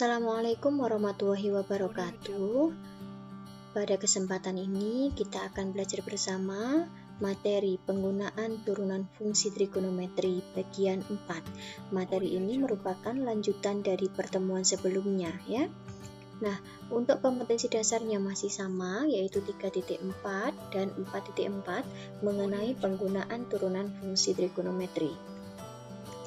Assalamualaikum warahmatullahi wabarakatuh. Pada kesempatan ini kita akan belajar bersama materi penggunaan turunan fungsi trigonometri bagian 4. Materi ini merupakan lanjutan dari pertemuan sebelumnya ya. Nah, untuk kompetensi dasarnya masih sama, yaitu 3.4 dan 4.4 mengenai penggunaan turunan fungsi trigonometri.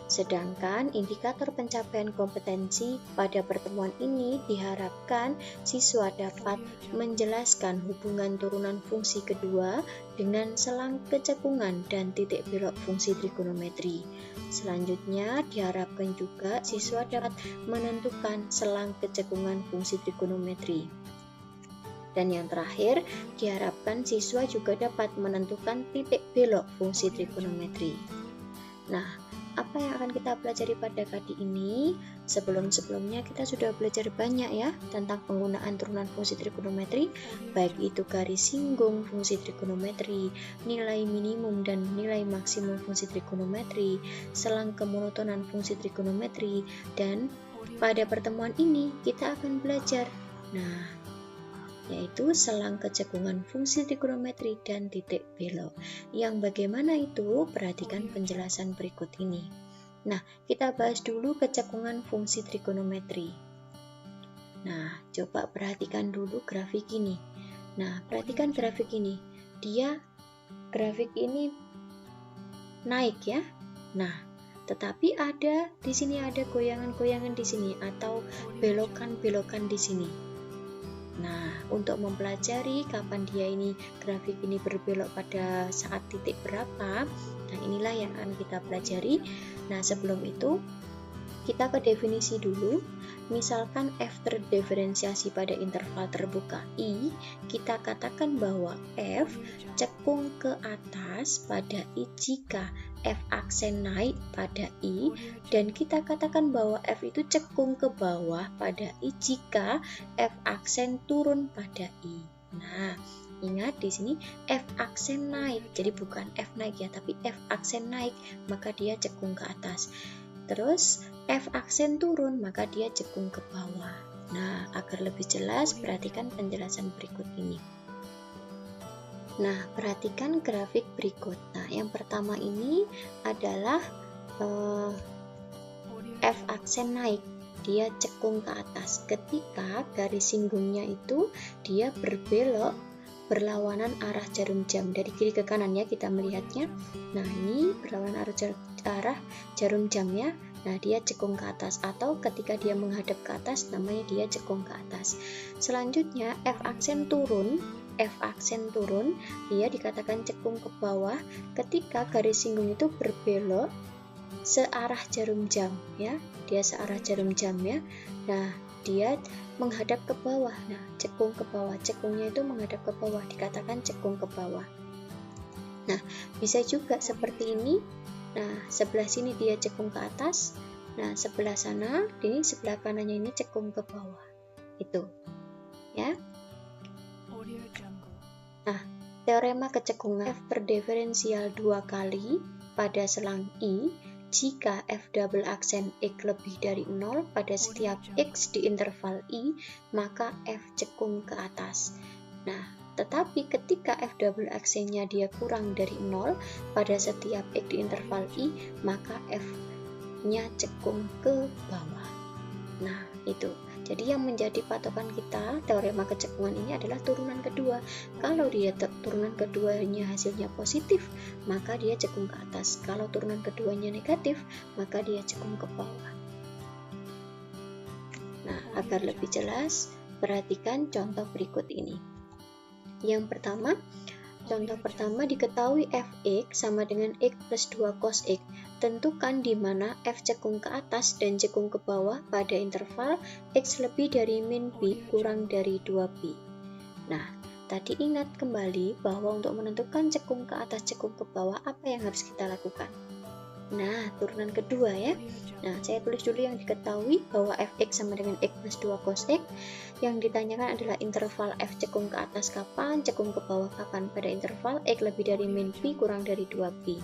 Sedangkan indikator pencapaian kompetensi pada pertemuan ini diharapkan siswa dapat menjelaskan hubungan turunan fungsi kedua dengan selang kecekungan dan titik belok fungsi trigonometri. Selanjutnya diharapkan juga siswa dapat menentukan selang kecekungan fungsi trigonometri. Dan yang terakhir, diharapkan siswa juga dapat menentukan titik belok fungsi trigonometri. Nah, apa yang akan kita pelajari pada kali ini? Sebelum-sebelumnya kita sudah belajar banyak ya tentang penggunaan turunan fungsi trigonometri, baik itu garis singgung fungsi trigonometri, nilai minimum dan nilai maksimum fungsi trigonometri, selang kemonotonan fungsi trigonometri, dan pada pertemuan ini kita akan belajar yaitu selang kecekungan fungsi trigonometri dan titik belok. Yang bagaimana itu? Perhatikan penjelasan berikut ini. Nah, kita bahas dulu kecekungan fungsi trigonometri. Nah, coba perhatikan dulu grafik ini. Nah, perhatikan grafik ini. Grafik ini naik ya. Nah, tetapi di sini ada goyangan-goyangan di sini atau belokan-belokan di sini. Nah, untuk mempelajari kapan grafik ini berbelok pada saat titik berapa, nah inilah yang akan kita pelajari. Nah, sebelum itu kita ke definisi dulu. Misalkan f terdiferensiasi pada interval terbuka I, kita katakan bahwa f cekung ke atas pada I jika f aksen naik pada I, dan kita katakan bahwa f itu cekung ke bawah pada I jika f aksen turun pada I. Nah, ingat di sini f aksen naik, jadi bukan f naik ya, tapi f aksen naik, maka dia cekung ke atas. Terus f aksen turun, maka dia cekung ke bawah. Nah, agar lebih jelas, perhatikan penjelasan berikut ini. Nah, perhatikan grafik berikut. Nah, yang pertama ini adalah f aksen naik, dia cekung ke atas. Ketika garis singgungnya itu dia berbelok berlawanan arah jarum jam dari kiri ke kanan ya, kita melihatnya. Nah, ini berlawanan arah jarum jam ya. Nah, dia cekung ke atas, atau ketika dia menghadap ke atas namanya dia cekung ke atas. Selanjutnya f aksen turun dia dikatakan cekung ke bawah ketika garis singgung itu berbelok searah jarum jam ya. Dia searah jarum jam ya. Nah, dia menghadap ke bawah. Nah, cekung ke bawah, cekungnya itu menghadap ke bawah, dikatakan cekung ke bawah. Nah, bisa juga seperti ini. Nah, sebelah sini dia cekung ke atas. Nah, sebelah sana, ini sebelah kanannya ini cekung ke bawah. Itu ya. Nah, teorema kecekungan f berdiferensial 2 kali pada selang I jika f double aksen x lebih dari 0 pada setiap x di interval I, maka f cekung ke atas. Nah, tetapi ketika f double aksennya dia kurang dari 0 pada setiap x di interval I, maka f-nya cekung ke bawah. Nah, itu. Jadi yang menjadi patokan kita teorema kecekungan ini adalah turunan kedua. Kalau dia turunan keduanya hasilnya positif, maka dia cekung ke atas. Kalau turunan keduanya negatif, maka dia cekung ke bawah. Nah, agar lebih jelas, perhatikan contoh berikut ini. Yang pertama, contoh pertama diketahui fx sama dengan x plus 2 cos x. Tentukan di mana f cekung ke atas dan cekung ke bawah pada interval x lebih dari min b kurang dari 2b. Nah, tadi ingat kembali bahwa untuk menentukan cekung ke atas, cekung ke bawah, apa yang harus kita lakukan? Nah, turunan kedua ya. Nah, saya tulis dulu yang diketahui bahwa fx sama dengan x plus 2 cos x. Yang ditanyakan adalah interval f cekung ke atas kapan, cekung ke bawah kapan pada interval x lebih dari min b kurang dari 2b.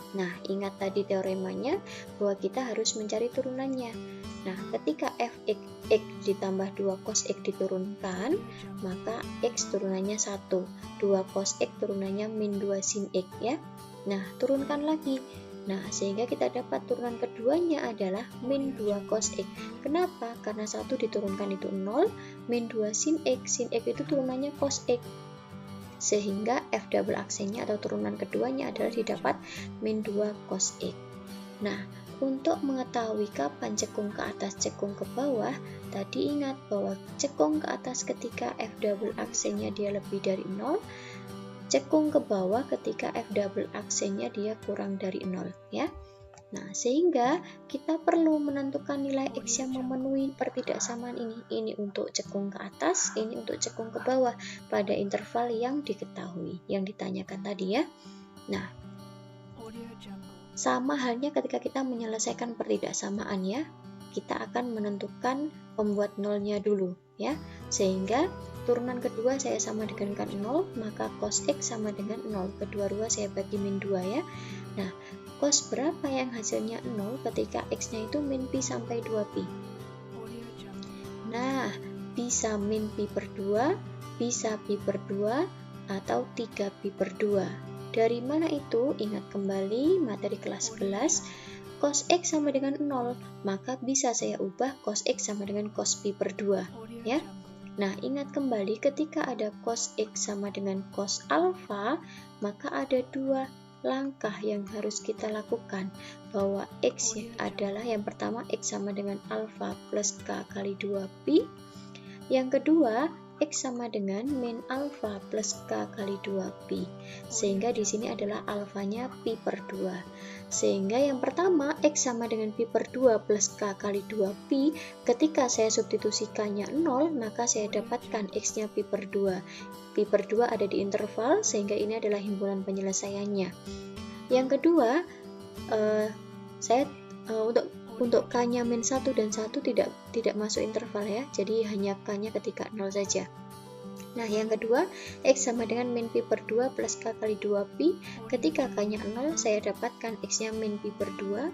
Nah, ingat tadi teoremanya bahwa kita harus mencari turunannya. Nah, ketika fx x ditambah 2 cos x diturunkan, maka x turunannya 1. 2 cos x turunannya min 2 sin x ya. Nah, turunkan lagi. Nah, sehingga kita dapat turunan keduanya adalah min 2 cos x. Kenapa? Karena 1 diturunkan itu 0, min 2 sin x. Sin x itu turunannya cos x. Sehingga f double aksennya atau turunan keduanya adalah didapat min 2 cos x. Nah, untuk mengetahui kapan cekung ke atas, cekung ke bawah, tadi ingat bahwa cekung ke atas ketika f double aksennya dia lebih dari 0, cekung ke bawah ketika f double aksennya dia kurang dari 0 ya. Nah, sehingga kita perlu menentukan nilai x yang memenuhi pertidaksamaan ini. Ini untuk cekung ke atas, ini untuk cekung ke bawah pada interval yang diketahui, yang ditanyakan tadi ya. Nah, sama halnya ketika kita menyelesaikan pertidaksamaan ya. Kita akan menentukan pembuat nolnya dulu ya. Sehingga turunan kedua saya sama dengan 0, maka cos x sama dengan 0. Kedua-dua saya bagi min 2 ya. Nah, cos berapa yang hasilnya 0 ketika x-nya itu min pi sampai 2pi? Nah, bisa min pi per 2, bisa pi per 2, atau 3 pi per 2. Dari mana itu? Ingat kembali materi kelas 11, cos x sama dengan 0, maka bisa saya ubah cos x sama dengan cos pi per 2 ya. Nah, ingat kembali ketika ada cos x sama dengan cos alfa, maka ada dua langkah yang harus kita lakukan, bahwa x adalah yang pertama x sama dengan alfa plus k kali 2pi, yang kedua x sama dengan min alfa plus k kali 2pi, sehingga di sini adalah alfanya pi per 2. Sehingga yang pertama x sama dengan pi per 2 plus k kali 2pi, ketika saya substitusi k-nya 0, maka saya dapatkan x-nya pi per 2. Pi per 2 ada di interval, sehingga ini adalah himpunan penyelesaiannya. Yang kedua, untuk k-nya min 1 dan 1 tidak masuk interval ya, jadi hanya k-nya ketika 0 saja. Nah, yang kedua, x sama dengan min pi per 2 plus k kali 2pi. Ketika k-nya 0, saya dapatkan x-nya min pi per 2.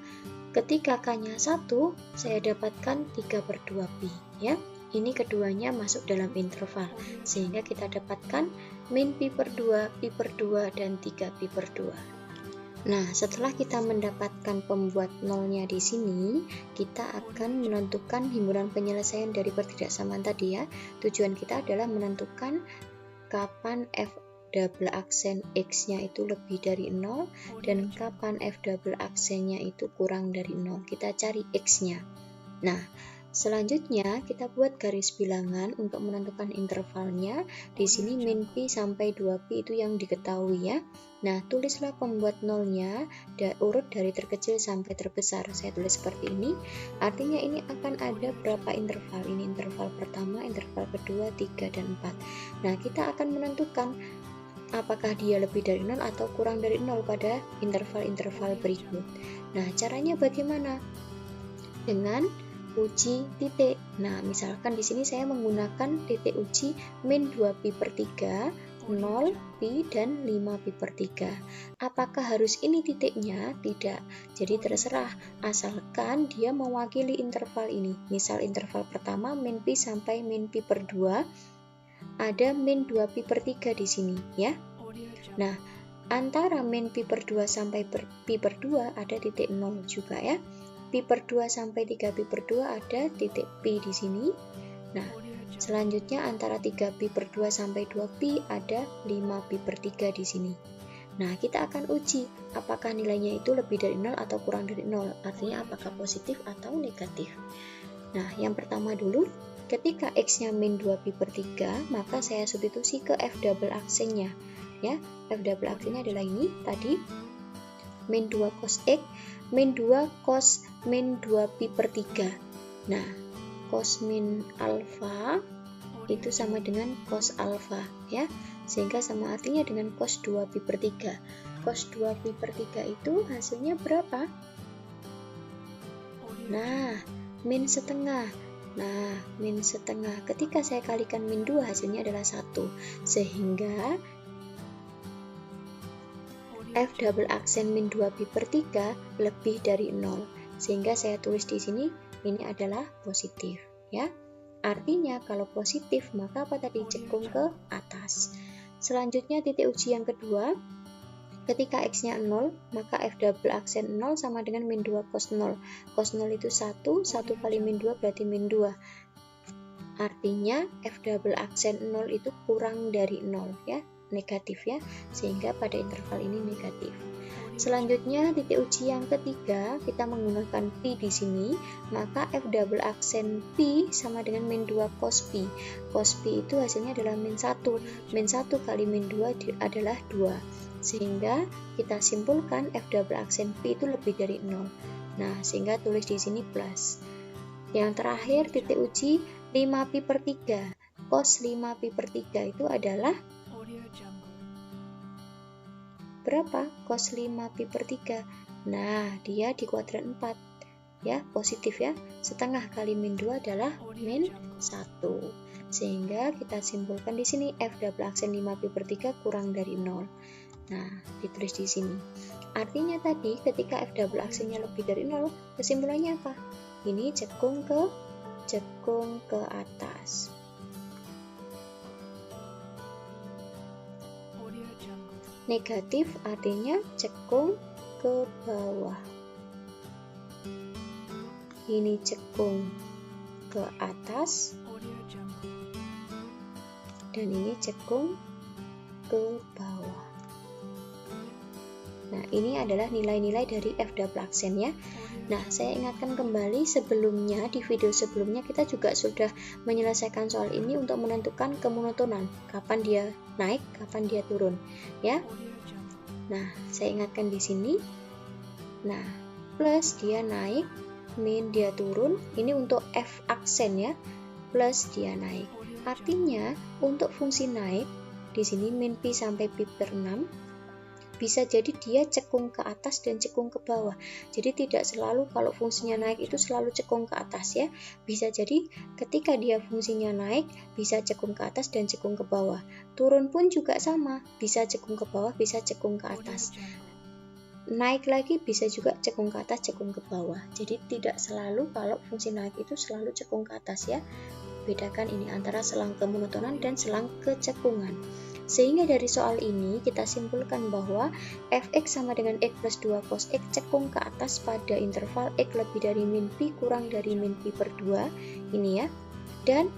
Ketika k-nya 1, saya dapatkan 3 per 2pi ya. Ini keduanya masuk dalam interval, sehingga kita dapatkan min pi per 2, pi per 2, dan 3 pi per 2. Nah, setelah kita mendapatkan pembuat nolnya di sini, kita akan menentukan himpunan penyelesaian dari pertidaksamaan tadi ya. Tujuan kita adalah menentukan kapan f double aksen x-nya itu lebih dari 0 dan kapan f double aksennya itu kurang dari 0. Kita cari x-nya. Nah, selanjutnya kita buat garis bilangan untuk menentukan intervalnya. Di sini min pi sampai 2pi itu yang diketahui ya. Nah, tulislah pembuat nolnya, urut dari terkecil sampai terbesar. Saya tulis seperti ini. Artinya ini akan ada berapa interval? Ini interval pertama, interval kedua, 3, dan 4. Nah, kita akan menentukan apakah dia lebih dari 0 atau kurang dari 0 pada interval-interval berikut. Nah, caranya bagaimana? Dengan uji titik. Nah, misalkan di sini saya menggunakan titik uji min 2pi per 3, 0, pi, dan 5pi per 3. Apakah harus ini titiknya? Tidak. Jadi terserah, asalkan dia mewakili interval ini. Misal interval pertama min pi sampai min pi per 2, ada min 2pi per 3 di sini ya. Nah, antara min pi per 2 sampai pi per 2 ada titik 0 juga ya. Pi per 2 sampai 3 pi per 2 ada titik pi di sini. Nah, selanjutnya antara 3 pi per 2 sampai 2 pi ada 5 pi per 3 di sini. Nah, kita akan uji apakah nilainya itu lebih dari 0 atau kurang dari 0. Artinya apakah positif atau negatif. Nah, yang pertama dulu, ketika x-nya min 2 pi per 3, maka saya substitusi ke f double aksennya. Ya, f double aksennya adalah ini tadi, min 2 cos x, min 2 cos min 2 pi per 3. Nah, cos min alfa itu sama dengan cos alfa ya, sehingga sama artinya dengan cos 2 pi per 3. Cos 2 pi per 3 itu hasilnya berapa? Nah, min setengah. Nah, min setengah. Ketika saya kalikan min 2 hasilnya adalah 1, sehingga F double aksen min 2pi per 3 lebih dari 0. Sehingga saya tulis di sini ini adalah positif, ya. Artinya kalau positif maka apa tadi? Cekung ke atas. Selanjutnya titik uji yang kedua, ketika X-nya 0, maka F double aksen 0 sama dengan min 2 cos 0. Cos 0 itu 1 kali min 2 berarti min 2. Artinya F double aksen 0 itu kurang dari 0, ya, negatif ya, sehingga pada interval ini negatif. Selanjutnya titik uji yang ketiga, kita menggunakan pi di sini, maka F double aksen pi sama dengan min 2 cos pi. Cos pi itu hasilnya adalah min 1. Min 1 kali min 2 adalah 2. Sehingga kita simpulkan F double aksen pi itu lebih dari 0. Nah, sehingga tulis di sini plus. Yang terakhir titik uji 5pi per 3. Cos 5pi per 3 itu adalah berapa? Cos 5pi per 3. Nah, dia di kuadran 4. Ya, positif ya. Setengah kali min 2 adalah min 1. Sehingga kita simpulkan di sini F double aksen 5pi per 3 kurang dari 0. Nah, ditulis di sini. Artinya tadi ketika F double aksennya lebih dari 0, kesimpulannya apa? Ini cekung ke atas. Negatif artinya cekung ke bawah. Ini cekung ke atas. Dan ini cekung ke bawah. Nah, ini adalah nilai-nilai dari F double aksen ya. Nah, saya ingatkan kembali sebelumnya, di video sebelumnya kita juga sudah menyelesaikan soal ini untuk menentukan kemonotonan, kapan dia naik, kapan dia turun, ya. Nah, saya ingatkan di sini. Nah, plus dia naik, min dia turun, ini untuk F aksen ya, plus dia naik. Artinya, untuk fungsi naik, di sini min pi sampai pi per 6, bisa jadi dia cekung ke atas dan cekung ke bawah. Jadi tidak selalu kalau fungsinya naik itu selalu cekung ke atas ya. Bisa jadi ketika dia fungsinya naik bisa cekung ke atas dan cekung ke bawah. Turun pun juga sama, bisa cekung ke bawah, bisa cekung ke atas. Naik lagi bisa juga cekung ke atas, cekung ke bawah. Jadi tidak selalu kalau fungsi naik itu selalu cekung ke atas ya. Bedakan ini antara selang kemonotonan dan selang kecekungan. Sehingga dari soal ini kita simpulkan bahwa fx sama dengan x plus 2 cos x cekung ke atas pada interval x lebih dari min pi kurang dari min pi per 2 ini ya, dan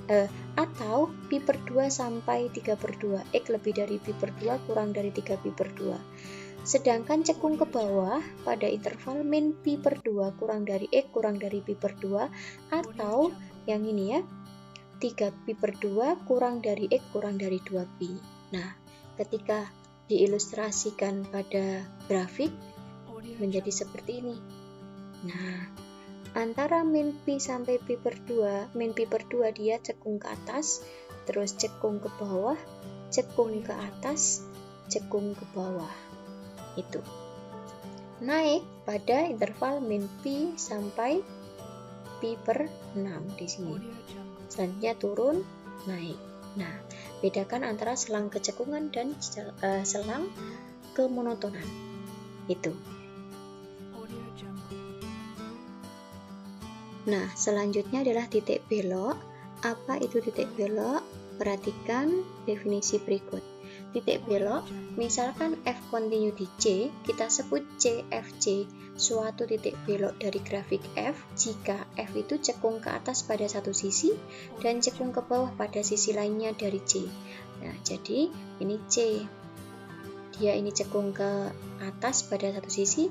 atau pi per 2 sampai 3 per 2, x lebih dari pi per 2 kurang dari 3 pi per 2. Sedangkan cekung ke bawah pada interval min pi per 2 kurang dari x kurang dari pi per 2, atau yang ini ya, 3 pi per 2 kurang dari x kurang dari 2 pi. Nah, ketika diilustrasikan pada grafik menjadi seperti ini. Nah, antara min pi sampai pi per 2, min pi per 2 dia cekung ke atas, terus cekung ke bawah, cekung ke atas, cekung ke bawah. Itu. Naik pada interval min pi sampai pi per 6 di sini. Selanjutnya turun, naik. Nah, bedakan antara selang kecekungan dan selang kemonotonan. Itu. Nah, selanjutnya adalah titik belok. Apa itu titik belok? Perhatikan definisi berikut. Titik belok, misalkan F continue di C, kita sebut CFC suatu titik belok dari grafik F jika F itu cekung ke atas pada satu sisi dan cekung ke bawah pada sisi lainnya dari C. Nah, jadi ini C. Dia ini cekung ke atas pada satu sisi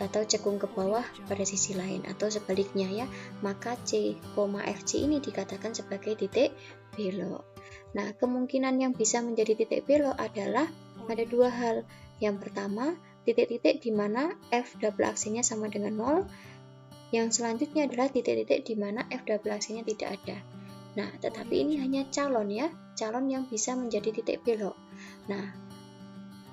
atau cekung ke bawah pada sisi lain atau sebaliknya ya. Maka C, FC ini dikatakan sebagai titik belok. Nah, kemungkinan yang bisa menjadi titik belok adalah ada dua hal. Yang pertama, titik-titik di mana F double aksennya sama dengan 0. Yang selanjutnya adalah titik-titik di mana F double aksennya tidak ada. Nah, tetapi ini hanya calon ya, calon yang bisa menjadi titik belok. Nah,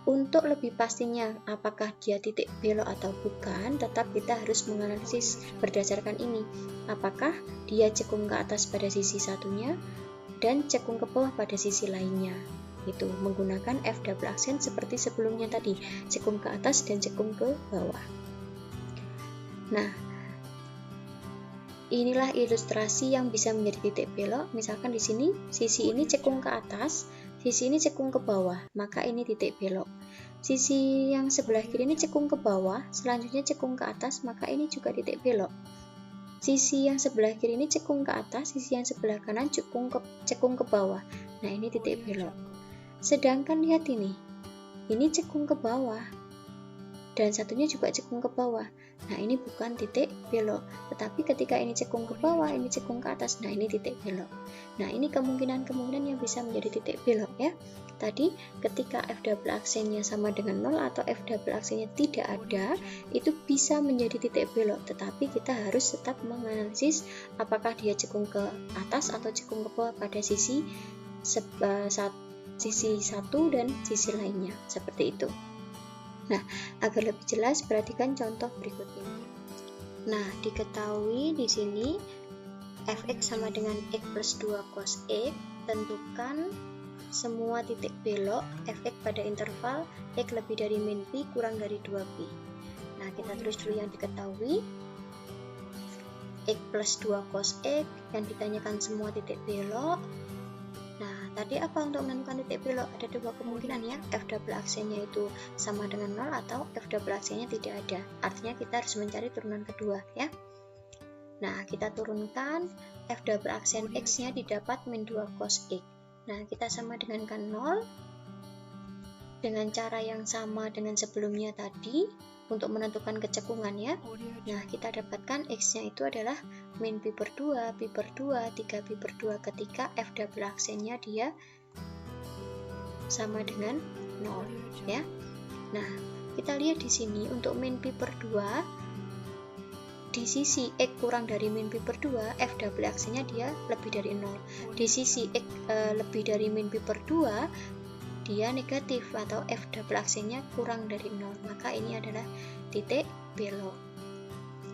untuk lebih pastinya apakah dia titik belok atau bukan, tetap kita harus menganalisis berdasarkan ini. Apakah dia cekung ke atas pada sisi satunya dan cekung ke bawah pada sisi lainnya. Itu menggunakan F double aksen seperti sebelumnya tadi, cekung ke atas dan cekung ke bawah. Nah, inilah ilustrasi yang bisa menjadi titik belok. Misalkan di sini sisi ini cekung ke atas, sisi ini cekung ke bawah, maka ini titik belok. Sisi yang sebelah kiri ini cekung ke bawah, selanjutnya cekung ke atas, maka ini juga titik belok. Sisi yang sebelah kiri ini cekung ke atas, sisi yang sebelah kanan cekung ke bawah. Nah, ini titik belok. Sedangkan lihat ini cekung ke bawah, dan satunya juga cekung ke bawah. Nah, ini bukan titik belok. Tetapi ketika ini cekung ke bawah, ini cekung ke atas, nah ini titik belok. Nah, ini kemungkinan-kemungkinan yang bisa menjadi titik belok ya. Tadi ketika F double aksennya sama dengan 0 atau F double aksennya tidak ada, itu bisa menjadi titik belok. Tetapi kita harus tetap menganalisis apakah dia cekung ke atas atau cekung ke bawah pada sisi satu dan sisi lainnya, seperti itu. Nah, agar lebih jelas perhatikan contoh berikut ini. Nah, diketahui di sini fx sama dengan x plus 2 cos x, tentukan semua titik belok fx pada interval x lebih dari min pi kurang dari 2pi. Nah, kita tulis dulu yang diketahui. X plus 2 cos x, yang ditanyakan semua titik belok. Nah, tadi apa untuk menentukan titik belok? Ada dua kemungkinan ya, F double aksennya itu sama dengan 0 atau F double aksennya tidak ada. Artinya kita harus mencari turunan kedua ya. Nah, kita turunkan F double aksen X-nya didapat min 2 cos X. Nah, kita sama dengan kan 0 dengan cara yang sama dengan sebelumnya tadi untuk menentukan kecekungan ya. Nah, kita dapatkan X-nya itu adalah min pi per 2, pi per 2, 3 pi per 2 ketika F double aksennya dia sama dengan 0 ya. Nah, kita lihat di sini untuk min pi per 2 di sisi X kurang dari min pi per 2, F double aksennya dia lebih dari 0. Di sisi X lebih dari min pi per 2, dia negatif atau F double aksennya kurang dari 0. Maka ini adalah titik belok.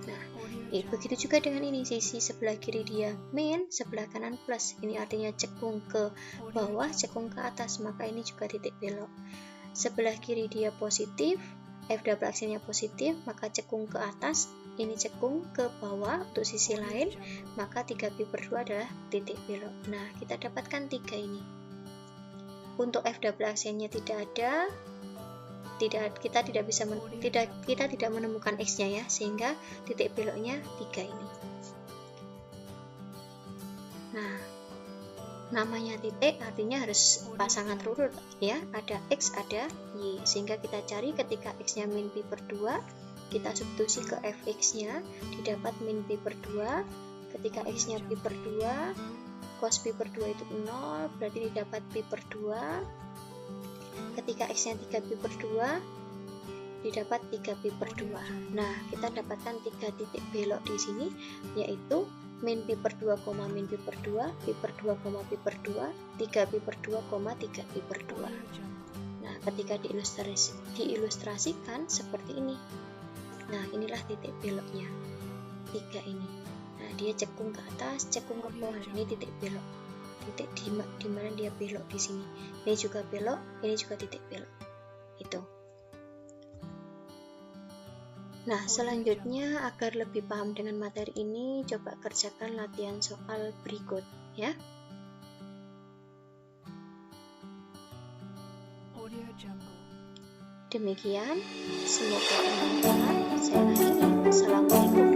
Nah, begitu juga dengan ini, sisi sebelah kiri dia min, sebelah kanan plus. Ini artinya cekung ke bawah, cekung ke atas, maka ini juga titik belok. Sebelah kiri dia positif, F double aksennya positif, maka cekung ke atas, ini cekung ke bawah untuk sisi lain, maka 3pi per 2 adalah titik belok. Nah, kita dapatkan 3 ini. Untuk F double aksennya tidak ada, kita tidak menemukan X-nya ya, sehingga titik beloknya 3 ini. Nah, namanya titik artinya harus pasangan urut ya, ada X ada Y, sehingga kita cari ketika X-nya min pi per 2, kita substitusi ke fx-nya, didapat min pi per 2, ketika x-nya pi per 2, cos pi per 2 itu 0, berarti didapat pi per 2, ketika x-nya 3 pi per 2, didapat 3 pi per 2. Nah, kita dapatkan 3 titik belok di sini, yaitu min pi per 2, min pi per 2, pi per 2, pi per 2, 3 pi per 2, 3 pi per 2. Nah, ketika diilustrasikan seperti ini. Nah, inilah titik beloknya 3 ini. Nah, dia cekung ke atas, cekung ke bawah. Ini titik belok. Titik di mana dia belok di sini. Ini juga belok, ini juga titik belok. Itu. Nah, selanjutnya agar lebih paham dengan materi ini, coba kerjakan latihan soal berikut ya. Demikian, semoga bermanfaat. Saya Nahini. Assalamualaikum.